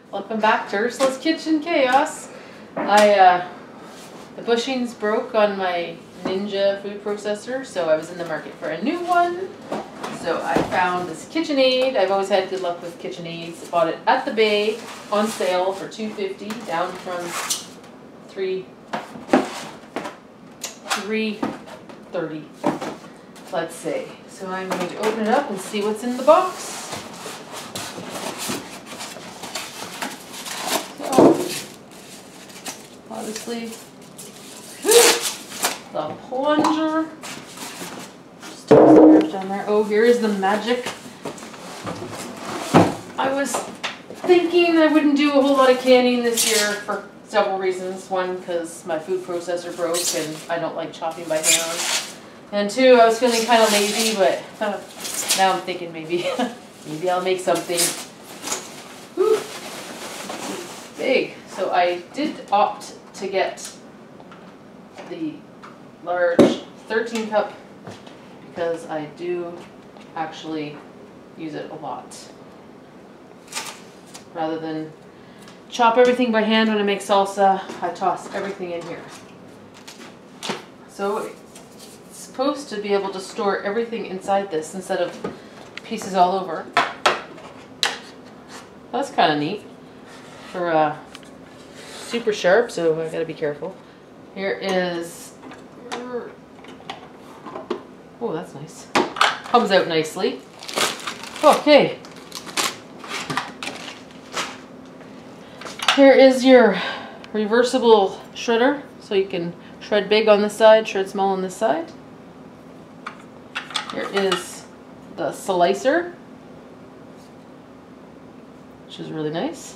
Welcome back to Ursula's Kitchen Chaos. The bushings broke on my Ninja food processor, so I was in the market for a new one. So I found this KitchenAid. I've always had good luck with KitchenAids. Bought it at the Bay on sale for $2.50, down from $3.30, let's say. So I'm going to open it up and see what's in the box. Obviously, the plunger. Just toss the garbage down there. Oh, here is the magic. I was thinking I wouldn't do a whole lot of canning this year for several reasons. One, because my food processor broke and I don't like chopping by hand. And two, I was feeling kind of lazy, but now I'm thinking maybe I'll make something. Whew. Big. So I did opt to get the large 13 cup because I do actually use it a lot. Rather than chop everything by hand when I make salsa, I toss everything in here. So it's supposed to be able to store everything inside this instead of pieces all over. That's kind of neat for super sharp, so I gotta be careful. Here is, oh, that's nice. Comes out nicely. Okay. Here is your reversible shredder, so you can shred big on this side, shred small on this side. Here is the slicer, which is really nice.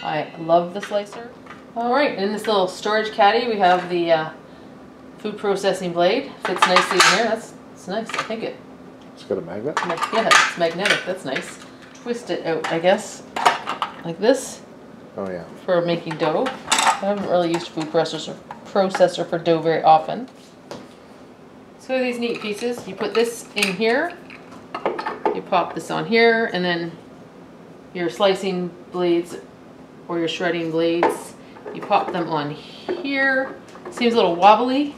I love the slicer. Alright, in this little storage caddy we have the food processing blade. Fits nicely in here. That's nice. I think it's got a magnet? Yeah, it's magnetic. That's nice. Twist it out, I guess, like this. Oh yeah. For making dough. I haven't really used food processor for dough very often. So these neat pieces. You put this in here. You pop this on here, and then your slicing blades or your shredding blades, you pop them on here. Seems a little wobbly,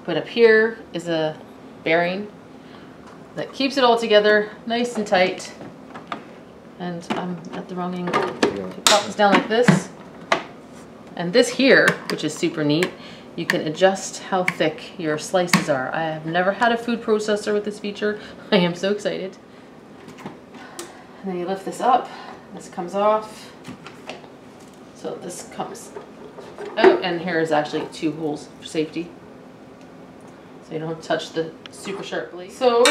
but up here is a bearing that keeps it all together nice and tight. And I'm at the wrong angle. You pop this down like this. And this here, which is super neat, you can adjust how thick your slices are. I have never had a food processor with this feature. I am so excited. And then you lift this up, this comes off. So this comes out, and here is actually 2 holes for safety. So you don't touch the super sharp blade. So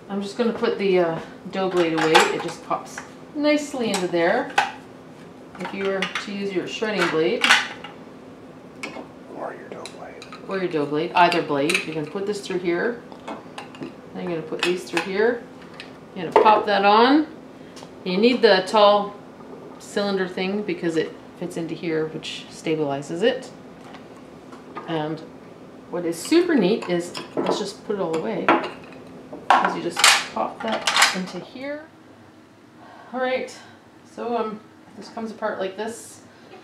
I'm just going to put the dough blade away. It just pops nicely into there. If you were to use your shredding blade, or your dough blade, either blade, you're going to put this through here. Then you're going to put these through here. You're going to pop that on. You need the tall cylinder thing because it fits into here, which stabilizes it. And what is super neat is, let's just put it all away, is you just pop that into here. All right, so this comes apart like this.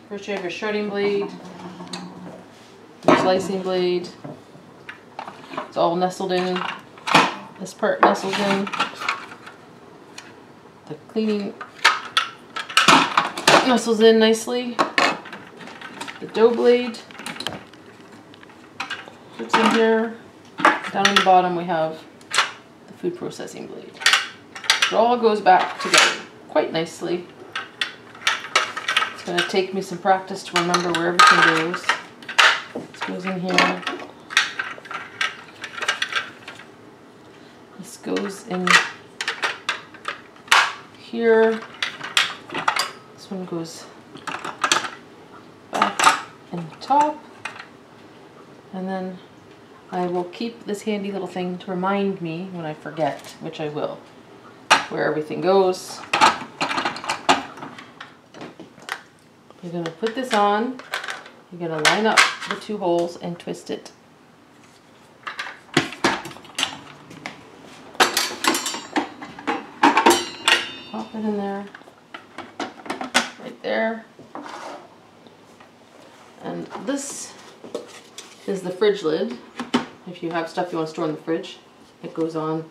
First you have your shredding blade, your slicing blade. It's all nestled in. This part nestles in. The cleaning nestles in nicely. The dough blade fits in here. Down on the bottom we have the food processing blade. It all goes back together quite nicely. It's going to take me some practice to remember where everything goes. This goes in here. This goes in here. This one goes back in the top. And then I will keep this handy little thing to remind me when I forget, which I will, where everything goes. You're going to put this on. You're going to line up the 2 holes and twist it. Pop it in there. there. And this is the fridge lid. If you have stuff you want to store in the fridge, it goes on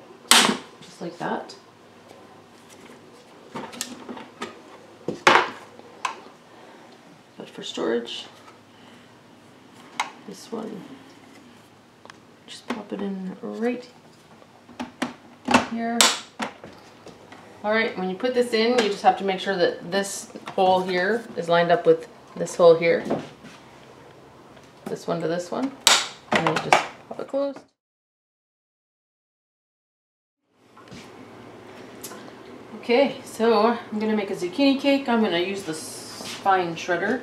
just like that. But for storage, this one, just pop it in right here. Alright, when you put this in, you just have to make sure that this hole here is lined up with this hole here. This one to this one. And then you just pop it closed. Okay, so I'm going to make a zucchini cake. I'm going to use the fine shredder.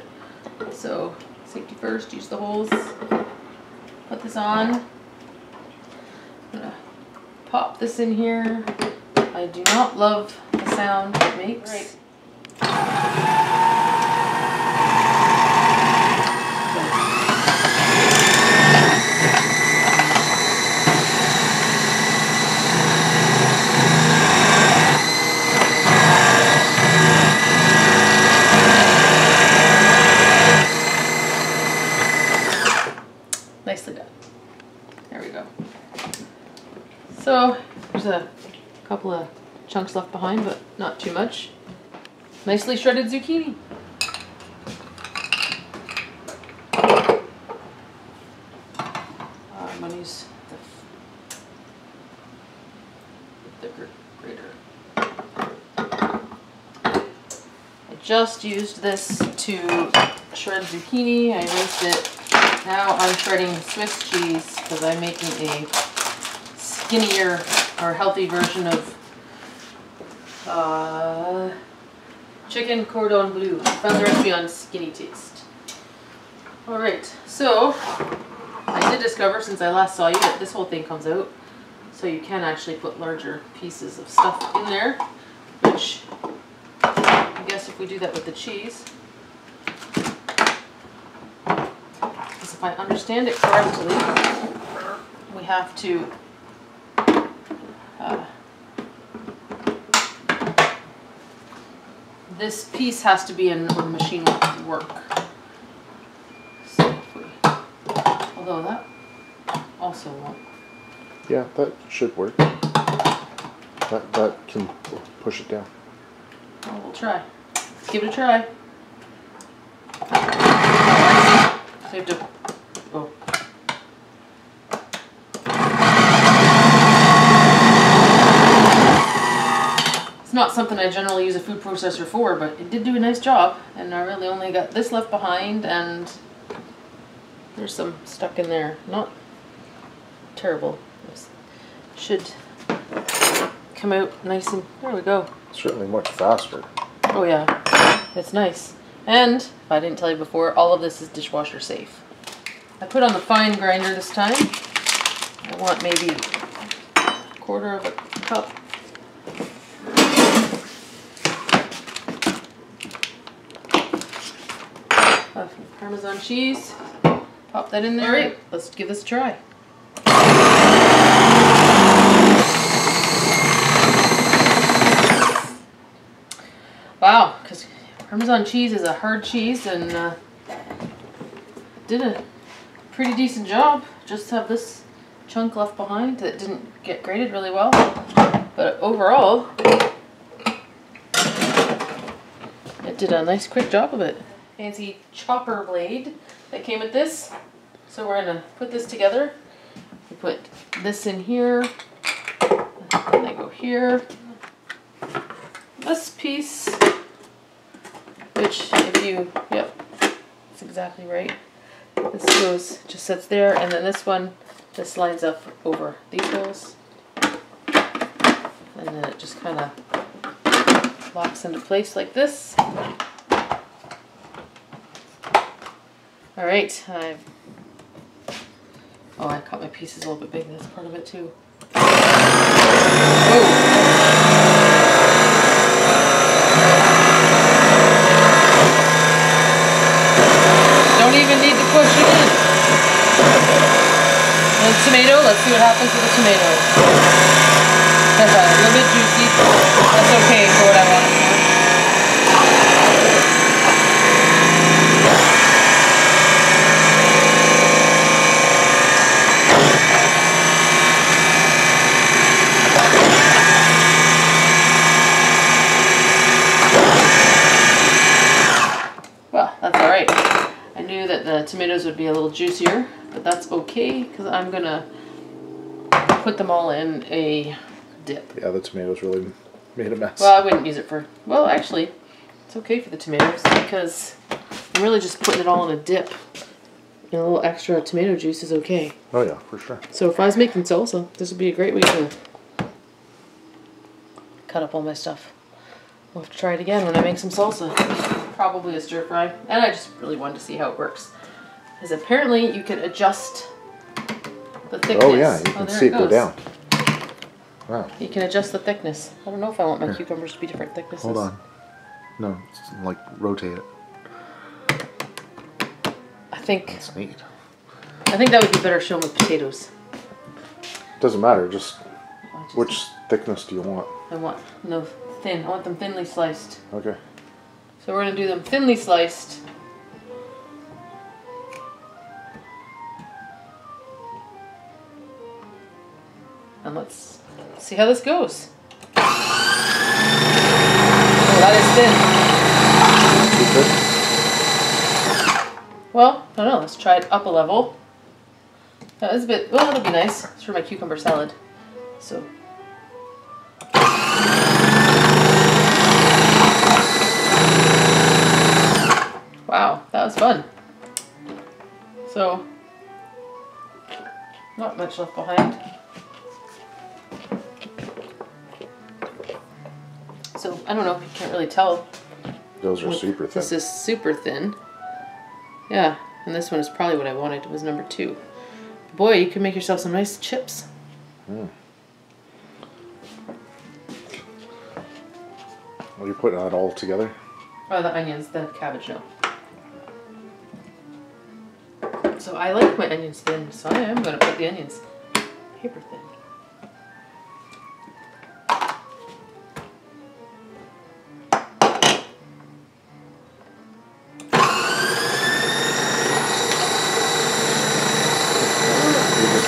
So, safety first, use the holes. Put this on. I'm going to pop this in here. I do not love the sound it makes. Right. Nicely done. There we go. So there's a couple of chunks left behind, but not too much. Nicely shredded zucchini. I'm going to use the thicker grater. I just used this to shred zucchini. I rinsed it. Now I'm shredding Swiss cheese because I'm making a skinnier or healthy version of chicken cordon bleu. I found the recipe on Skinny Taste. Alright, so I did discover since I last saw you that this whole thing comes out, so you can actually put larger pieces of stuff in there, which I guess if we do that with the cheese, because if I understand it correctly, we have to this piece has to be in when the machine won't work. So if we, although that also won't. Yeah, that should work. That can push it down. Well, we'll try. Let's give it a try. So you have to, oh. It's not something I generally use a food processor for, but it did do a nice job. And I really only got this left behind, and there's some stuck in there. Not terrible. This should come out nice and, there we go. Certainly much faster. Oh yeah, it's nice. And, if I didn't tell you before, all of this is dishwasher safe. I put on the fine grinder this time. I want maybe a quarter of a cup. Of Parmesan cheese. Pop that in there. Alright, let's give this a try. Wow, because Parmesan cheese is a hard cheese, and did a pretty decent job. Just have this chunk left behind that didn't get grated really well, but overall it did a nice quick job of it. Fancy chopper blade that came with this. So we're gonna put this together. We put this in here, and they go here. This piece, which if you, yep, that's exactly right. This goes, just sits there, and then this one, this lines up over these holes. And then it just kind of locks into place like this. Alright, oh, I cut my pieces a little bit big, that's part of it too. Oh. Don't even need to push it in. And tomato, let's see what happens with the tomato. That's a little bit juicy. That's okay for what I want it for. That's all right. I knew that the tomatoes would be a little juicier, but that's okay because I'm gonna put them all in a dip. Yeah, the tomatoes really made a mess. Well, I wouldn't use it for, well, actually, it's okay for the tomatoes because I'm really just putting it all in a dip. And a little extra tomato juice is okay. Oh yeah, for sure. So if I was making salsa, this would be a great way to cut up all my stuff. We'll have to try it again when I make some salsa. Probably a stir fry. And I just really wanted to see how it works. Because apparently you can adjust the thickness. Oh yeah, you can see it go down. Wow. You can adjust the thickness. I don't know if I want my cucumbers to be different thicknesses. Hold on. No, it's like rotate it. I think That's neat. I think that would be better shown with potatoes. Doesn't matter, just which thickness do you want? I want no thin. I want them thinly sliced. Okay. So we're gonna do them thinly sliced. And let's see how this goes. Oh, that is thin. Well, I don't know. Let's try it up a level. That is a bit. Well, that'll be nice. It's for my cucumber salad. So. Wow, that was fun. So, not much left behind. So, I don't know, you can't really tell. Those are super thin. This is super thin. Yeah, and this one is probably what I wanted. It was number 2. Boy, you can make yourself some nice chips. Mm. Well, you're putting that all together? Oh, the onions, the cabbage, no. So I like my onions thin, so I am going to put the onions paper thin.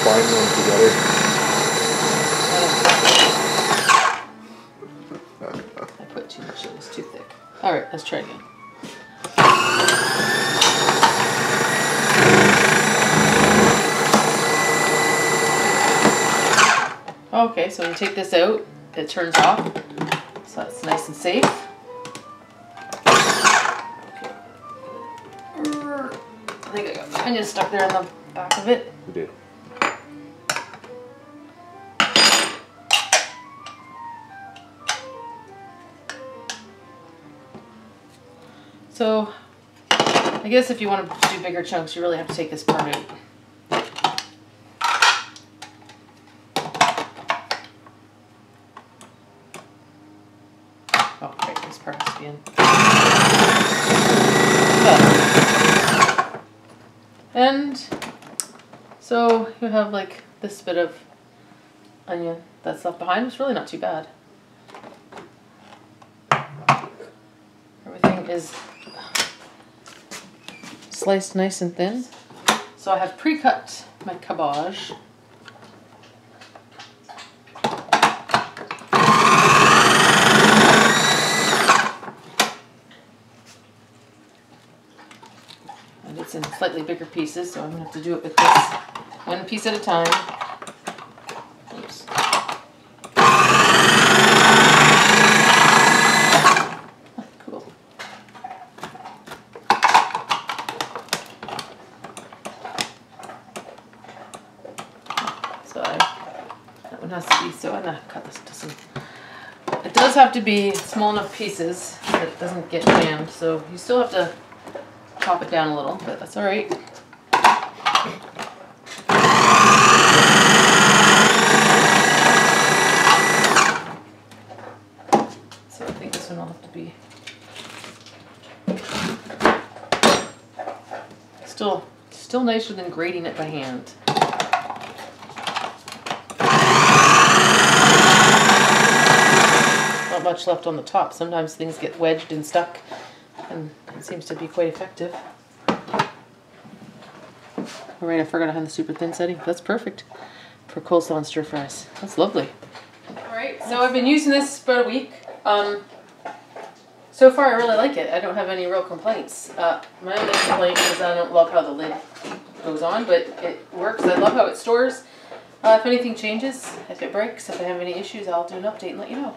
Bind them together. I put too much, it was too thick. Alright, let's try again. Okay, so when you take this out, it turns off. So that's nice and safe. I think I got my onion stuck there in the back of it. You did. So, I guess if you want to do bigger chunks, you really have to take this part out. Oh, right, this part has to be in. And so you have like this bit of onion that's left behind. It's really not too bad. Everything is sliced nice and thin. So I have pre-cut my cabbage. And it's in slightly bigger pieces, so I'm going to have to do it with this one piece at a time. Oops. Cool. So that one has to be, so I'm going to cut this into some, it does have to be small enough pieces that it doesn't get jammed, so you still have to chop it down a little, but that's all right. So I think this one will have to be still nicer than grating it by hand. Not much left on the top. Sometimes things get wedged and stuck, and it seems to be quite effective. Alright, I forgot to have the super thin setting. That's perfect for coleslaw and stir fries. That's lovely. Alright, so I've been using this for about a week. So far, I really like it. I don't have any real complaints. My only complaint is I don't love how the lid goes on, but it works. I love how it stores. If anything changes, if it breaks, if I have any issues, I'll do an update and let you know.